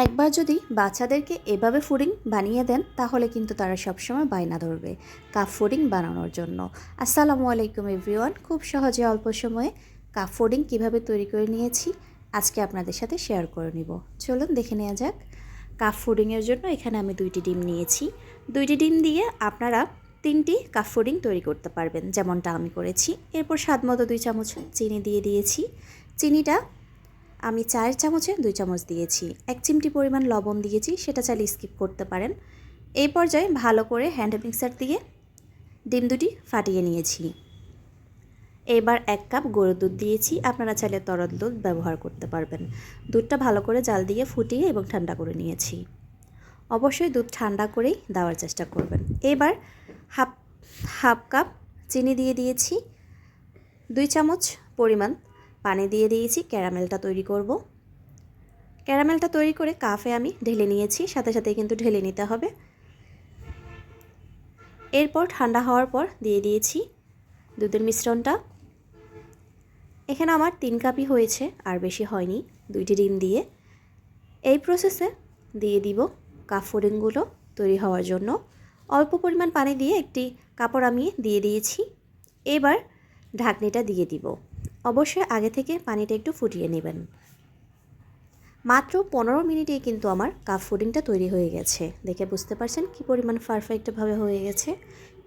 একবার যদি বাচ্চাদেরকে এভাবে ফুডিং বানিয়ে দেন তাহলে কিন্তু তারা সবসময় বায়না ধরবে কাপ ফুডিং বানানোর জন্য। আসসালামু আলাইকুম এভরিওয়ান, খুব সহজে অল্প সময়ে কাপ ফুডিং কীভাবে তৈরি করে নিয়েছি আজকে আপনাদের সাথে শেয়ার করে নিব। চলুন দেখে নেওয়া যাক। কাপ ফুডিংয়ের জন্য এখানে আমি 2টি ডিম নিয়েছি। 2টি ডিম দিয়ে আপনারা 3টি কাপ ফুডিং তৈরি করতে পারবেন, যেমনটা আমি করেছি। এরপর স্বাদমতো 2 চামচ চিনি দিয়ে দিয়েছি। চিনিটা আমি 4 চামচে 2 চামচ দিয়েছি। 1 চিমটি পরিমাণ লবণ দিয়েছি, সেটা চাইলে স্কিপ করতে পারেন। এই পর্যায়ে ভালো করে হ্যান্ড মিক্সার দিয়ে ডিম দুটি ফাটিয়ে নিয়েছি। এবার 1 কাপ গরুর দুধ দিয়েছি, আপনারা চাইলে তরল দুধ ব্যবহার করতে পারবেন। দুধটা ভালো করে জাল দিয়ে ফুটিয়ে এবং ঠান্ডা করে নিয়েছি। অবশ্যই দুধ ঠান্ডা করেই দেওয়ার চেষ্টা করবেন। এবার হাফ কাপ চিনি দিয়ে দিয়েছি। 2 চামচ পরিমাণ পানি দিয়ে দিয়েছি ক্যারামেলটা তৈরি করব। ক্যারামেলটা তৈরি করে কাপে আমি ঢেলে নিয়েছি, সাথে সাথে কিন্তু ঢেলে নিতে হবে। এরপর ঠান্ডা হওয়ার পর দিয়ে দিয়েছি দুধের মিশ্রণটা। এখানে আমার 3 কাপই হয়েছে, আর বেশি হয়নি 2টি ডিম দিয়ে। এই প্রসেসে দিয়ে দিব কাপ ফুডিংগুলো তৈরি হওয়ার জন্য। অল্প পরিমাণ পানি দিয়ে একটি কাপড় আমি দিয়ে দিয়েছি। এবার ঢাকনিটা দিয়ে দিব। অবশ্যই আগে থেকে পানিটা একটু ফুটিয়ে নেবেন। মাত্র 15 মিনিটেই কিন্তু আমার কাপ ফুডিংটা তৈরি হয়ে গেছে। দেখে বুঝতে পারছেন কি পরিমাণ পারফেক্টভাবে হয়ে গেছে,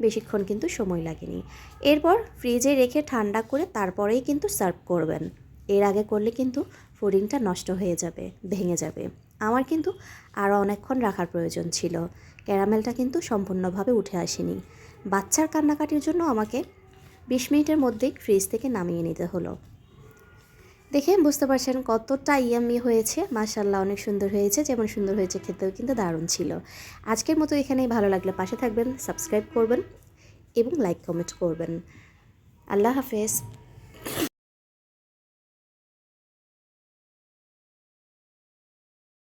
বেশিক্ষণ কিন্তু সময় লাগেনি। এরপর ফ্রিজে রেখে ঠান্ডা করে তারপরেই কিন্তু সার্ভ করবেন। এর আগে করলে কিন্তু ফুডিংটা নষ্ট হয়ে যাবে, ভেঙে যাবে। আমার কিন্তু আরও অনেকক্ষণ রাখার প্রয়োজন ছিল, ক্যারামেলটা কিন্তু সম্পূর্ণভাবে উঠে আসেনি। বাচ্চার কান্নাকাটির জন্য আমাকে 20 মিনিটের মধ্যেই ফ্রিজ থেকে নামিয়ে নিতে হলো। দেখে বুঝতে পারছেন কতটা ইয়াম্মি হয়েছে। মাশাআল্লাহ, অনেক সুন্দর হয়েছে। যেমন সুন্দর হয়েছে, খেতেও কিন্তু দারুণ ছিল। আজকের মতো এখানেই। ভালো লাগলে পাশে থাকবেন, সাবস্ক্রাইব করবেন এবং লাইক কমেন্ট করবেন। আল্লাহ হাফেজ।